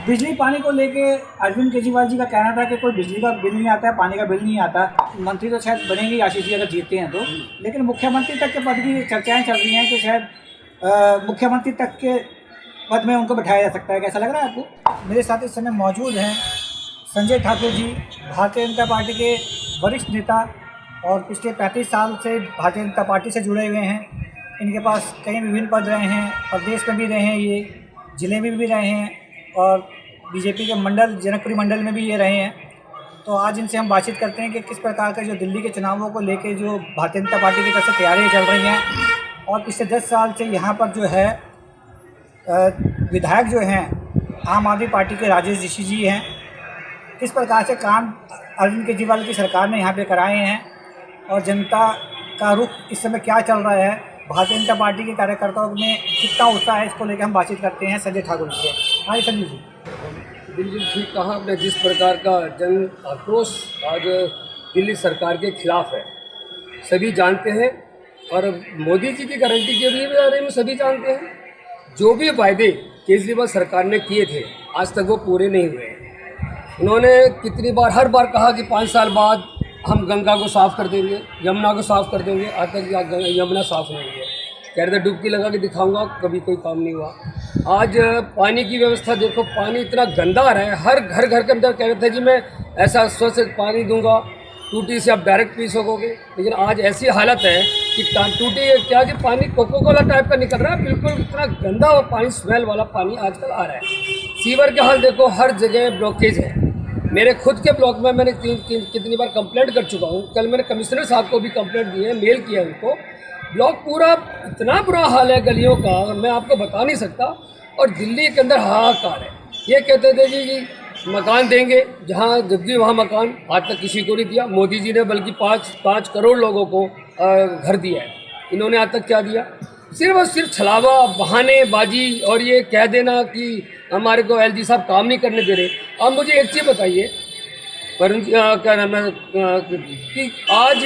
बिजली पानी को लेके अरविंद केजरीवाल जी का कहना था कि कोई बिजली का बिल नहीं आता है, पानी का बिल नहीं आता। मंत्री तो शायद बनेंगे आशीष जी अगर जीतते हैं तो, लेकिन मुख्यमंत्री तक के पद की चर्चाएं चल रही हैं कि शायद मुख्यमंत्री तक के पद में उनको बैठाया जा सकता है। कैसा लग रहा है आपको? मेरे साथ इस समय मौजूद हैं संजय ठाकुर जी, भारतीय जनता पार्टी के वरिष्ठ नेता और पिछले 35 साल से भारतीय जनता पार्टी से जुड़े हुए हैं। इनके पास कई विभिन्न पद रहे हैं, प्रदेश में भी रहे हैं, ये ज़िले में भी रहे हैं और बीजेपी के मंडल जनकपुरी मंडल में भी ये रहे हैं। तो आज इनसे हम बातचीत करते हैं कि किस प्रकार का जो दिल्ली के चुनावों को लेके जो भारतीय जनता पार्टी की तरफ से तैयारियाँ चल रही हैं और पिछले 10 साल से यहाँ पर जो है विधायक जो हैं आम आदमी पार्टी के राजेश ऋषि जी हैं, किस प्रकार से काम अरविंद केजरीवाल की सरकार ने यहाँ पे कराए हैं और जनता का रुख इस समय क्या चल रहा है, भारतीय जनता पार्टी के कार्यकर्ताओं में कितना उत्साह है, इसको लेकर हम बातचीत करते हैं संजय ठाकुर जी से। हाँ संजय जी, बिल्कुल ठीक कहा आपने। जिस प्रकार का जन आक्रोश आज दिल्ली सरकार के खिलाफ है सभी जानते हैं और मोदी जी की गारंटी के भी बारे में सभी जानते हैं। जो भी वायदे केजरीवाल सरकार ने किए थे आज तक वो पूरे नहीं हुए। उन्होंने कितनी बार हर बार कहा कि 5 साल बाद हम गंगा को साफ़ कर देंगे, यमुना को साफ़ कर देंगे। आज तक यमुना साफ़ नहीं हुई है। कह रहे थे डुबकी लगा के दिखाऊंगा, कभी कोई काम नहीं हुआ। आज पानी की व्यवस्था देखो, पानी इतना गंदा आ रहा है। हर घर के अंदर कह रहे थे कि मैं ऐसा स्वच्छ पानी दूंगा, टूटी से आप डायरेक्ट पी सकोगे, लेकिन आज ऐसी हालत है कि टूटी क्या कि पानी कोको कोला टाइप का निकल रहा है। बिल्कुल इतना गंदा और पानी स्मेल वाला पानी आजकल आ रहा है। सीवर के हाल देखो, हर जगह ब्लॉकेज है। मेरे खुद के ब्लॉक में मैंने कितनी बार कंप्लेंट कर चुका हूँ। कल मैंने कमिश्नर साहब को भी कंप्लेंट दी है, मेल किया उनको। ब्लॉक पूरा इतना बुरा हाल है गलियों का, मैं आपको बता नहीं सकता। और दिल्ली के अंदर हाहाकार है। ये कहते थे कि मकान देंगे, जहाँ जबकि वहाँ मकान आज तक किसी को नहीं दिया। मोदी जी ने बल्कि 5 करोड़ लोगों को घर दिया है। इन्होंने आज तक क्या दिया? सिर्फ और सिर्फ छलावा, बहानेबाजी और ये कह देना कि हमारे को एलजी साहब काम नहीं करने दे रहे। अब मुझे एक चीज़ बताइए, क्या नाम है कि आज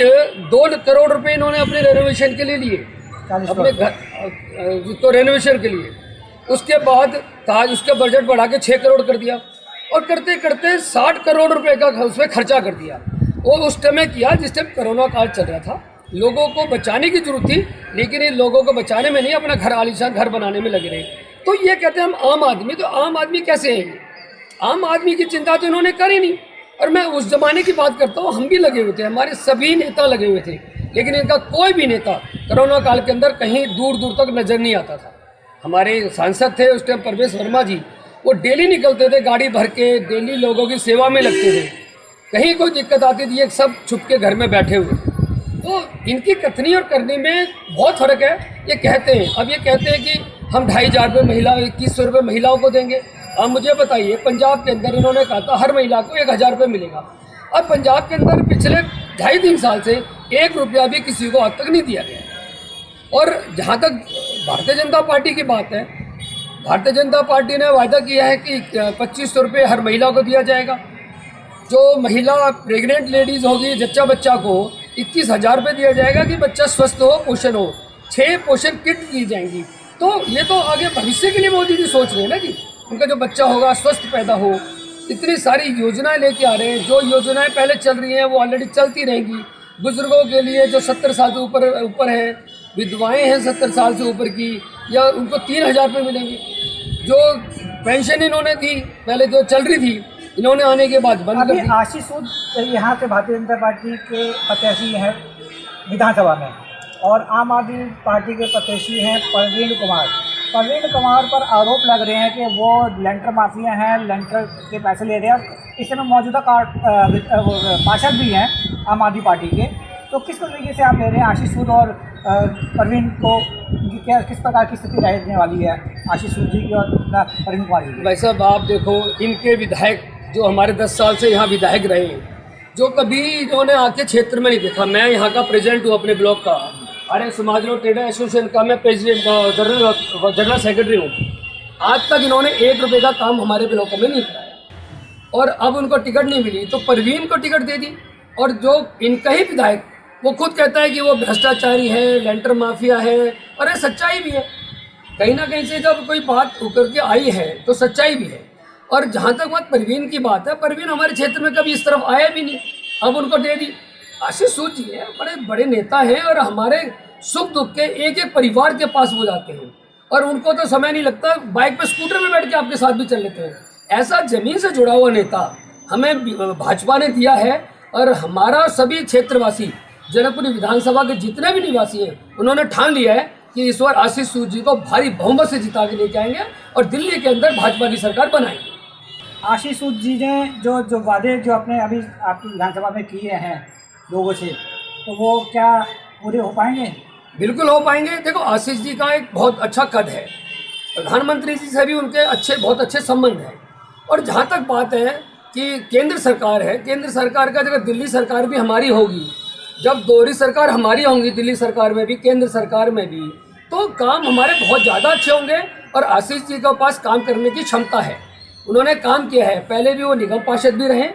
2 करोड़ रुपए इन्होंने अपने रेनोवेशन के लिए लिए, अपने घर तो रेनोवेशन के लिए। उसके बाद आज उसका बजट बढ़ा के 6 करोड़ कर दिया और करते करते 60 करोड़ रुपए का उसमें खर्चा कर दिया। वो उस टाइम किया जिस टाइम कोरोना काल चल रहा था। लोगों को बचाने की जरूरत थी, लेकिन इन लोगों को बचाने में नहीं, अपना घर आलीशान घर बनाने में लगे रहे। तो ये कहते हैं हम आम आदमी, तो आम आदमी कैसे हैं? आम आदमी की चिंता तो इन्होंने करी नहीं। और मैं उस ज़माने की बात करता हूँ, हम भी लगे हुए थे, हमारे सभी नेता लगे हुए थे, लेकिन इनका कोई भी नेता कोरोना काल के अंदर कहीं दूर दूर तक नज़र नहीं आता था। हमारे सांसद थे उस टाइम परवेश वर्मा जी, वो डेली निकलते थे गाड़ी भर के, डेली लोगों की सेवा में लगते थे। कहीं कोई दिक्कत आती थी, ये सब छुप के घर में बैठे हुए। तो इनकी कथनी और करनी में बहुत फ़र्क है। ये कहते हैं, अब ये कहते हैं कि हम 2500 रुपये महिला, 2100 रुपये महिलाओं को देंगे। अब मुझे बताइए, पंजाब के अंदर इन्होंने कहा था हर महिला को 1000 रुपये मिलेगा। अब पंजाब के अंदर पिछले 2.5-3 साल से 1 रुपया भी किसी को आज तक नहीं दिया गया। और जहाँ तक भारतीय जनता पार्टी की बात है, भारतीय जनता पार्टी ने वायदा किया है कि 2500 रुपये हर महिला को दिया जाएगा। जो महिला प्रेग्नेंट लेडीज़ होगी, जच्चा बच्चा को 21,000 रुपये दिया जाएगा कि बच्चा स्वस्थ हो, पोषण हो। 6 पोषण किट दी जाएंगी। तो ये तो आगे भविष्य के लिए मोदी जी सोच रहे हैं ना कि उनका जो बच्चा होगा स्वस्थ पैदा हो। इतनी सारी योजनाएं लेके आ रहे हैं। जो योजनाएं पहले चल रही हैं वो ऑलरेडी चलती रहेंगी। बुजुर्गों के लिए जो 70 साल से ऊपर है, विधवाएँ हैं 70 साल से ऊपर की, या उनको 3000 रुपये मिलेंगे। जो पेंशन इन्होंने दी पहले जो चल रही थी, इन्होंने आने के बाद बंद कर दी। आशीष सूद यहाँ से भारतीय जनता पार्टी के प्रत्याशी हैं विधानसभा में और आम आदमी पार्टी के प्रत्याशी हैं परवीन कुमार। परवीन कुमार पर आरोप लग रहे हैं कि वो लेंटर माफिया हैं, लेंटर के पैसे ले रहे हैं। इस समय मौजूदा पार्षद भी हैं आम आदमी पार्टी के। तो किस तरीके से आप ले रहे हैं आशीष सूद और परवीन को, क्या किस प्रकार की स्थिति रहने वाली है आशीष सूद जी की और परवीन कुमार जी की? भाई साहब आप देखो, इनके विधायक जो हमारे 10 साल से यहाँ विधायक रहे हैं, जो कभी इन्होंने आके क्षेत्र में नहीं देखा। मैं यहाँ का प्रेसिडेंट हूँ अपने ब्लॉक का, अरे समाज रोड ट्रेडर एसोसिएशन का मैं प्रेसिडेंट जनरल सेक्रेटरी हूँ। आज तक इन्होंने 1 रुपये का काम हमारे ब्लॉक में नहीं कराया और अब उनको टिकट नहीं मिली तो परवीन को टिकट दे दी। और जो इनका ही विधायक, वो खुद कहता है कि वो भ्रष्टाचारी है, लेंटर माफिया है। अरे सच्चाई भी है, कहीं ना कहीं से जब कोई बात उतर के आई है तो सच्चाई भी है। और जहाँ तक बात परवीन की बात है, परवीन हमारे क्षेत्र में कभी इस तरफ आया भी नहीं, अब उनको दे दी। आशीष सूद जी है, बड़े बड़े नेता हैं और हमारे सुख दुख के एक एक परिवार के पास वो जाते हैं और उनको तो समय नहीं लगता, बाइक पे स्कूटर में बैठ के आपके साथ भी चल लेते हैं। ऐसा जमीन से जुड़ा हुआ नेता हमें भाजपा ने दिया है और हमारा सभी क्षेत्रवासी जनकपुरी विधानसभा के जितने भी निवासी हैं उन्होंने ठान लिया है कि इस बार आशीष सूद जी को भारी बहुमत से जिता के लेके आएंगे और दिल्ली के अंदर भाजपा की सरकार बनाएंगे। आशीष सूद जी ने जो वादे जो अपने अभी आपकी विधानसभा में किए हैं लोगों से, तो वो क्या पूरे हो पाएंगे? बिल्कुल हो पाएंगे। देखो, आशीष जी का एक बहुत अच्छा कद है, प्रधानमंत्री जी से भी उनके बहुत अच्छे संबंध हैं। और जहाँ तक बात है कि केंद्र सरकार है, केंद्र सरकार का जगह दिल्ली सरकार भी हमारी होगी, जब दोहरी सरकार हमारी होंगी, दिल्ली सरकार में भी केंद्र सरकार में भी, तो काम हमारे बहुत ज़्यादा अच्छे होंगे। और आशीष जी के पास काम करने की क्षमता है, उन्होंने काम किया है, पहले भी वो निगम पार्षद भी रहे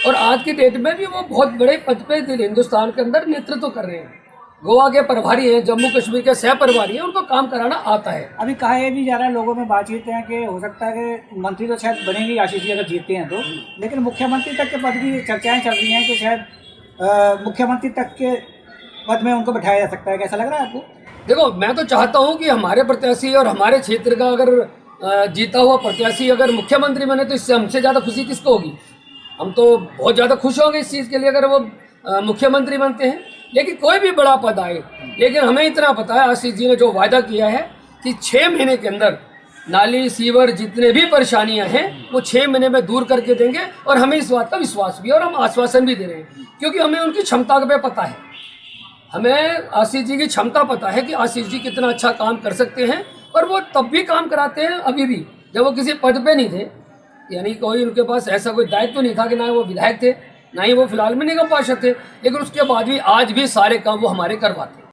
और आज की डेट में भी वो बहुत बड़े पद पे हिंदुस्तान के अंदर नेतृत्व कर रहे हैं। गोवा के प्रभारी हैं, जम्मू कश्मीर के सह प्रभारी हैं, उनको काम कराना आता है। अभी कहा यह भी जा रहा है, लोगों में बातचीत है कि हो सकता है कि मंत्री तो शायद बनेंगे आशीष जी अगर जीतते हैं तो, लेकिन मुख्यमंत्री तक के पद की चर्चाएं चल रही हैं कि शायद मुख्यमंत्री तक के पद में उनको बैठाया जा सकता है। कैसा लग रहा है आपको? देखो, मैं तो चाहता हूँ कि हमारे प्रत्याशी और हमारे क्षेत्र का अगर जीता हुआ प्रत्याशी अगर मुख्यमंत्री बने तो इससे हमसे ज़्यादा खुशी किसको होगी? हम तो बहुत ज़्यादा खुश होंगे इस चीज़ के लिए अगर वो मुख्यमंत्री बनते हैं। लेकिन कोई भी बड़ा पद आए, लेकिन हमें इतना पता है आशीष जी ने जो वायदा किया है कि 6 महीने के अंदर नाली सीवर जितने भी परेशानियां हैं वो 6 महीने में दूर करके देंगे। और हमें इस बात का विश्वास भी है और हम आश्वासन भी दे रहे हैं, क्योंकि हमें उनकी क्षमता पे पता है, हमें आशीष जी की क्षमता पता है कि आशीष जी कितना अच्छा काम कर सकते हैं। और वो तब भी काम कराते हैं, अभी भी जब वो किसी पद पे नहीं थे, यानी कोई उनके पास ऐसा कोई दायित्व तो नहीं था कि ना वो विधायक थे ना ही वो फिलहाल में निगम पार्षद थे, लेकिन उसके बाद भी आज भी सारे काम वो हमारे करवाते हैं।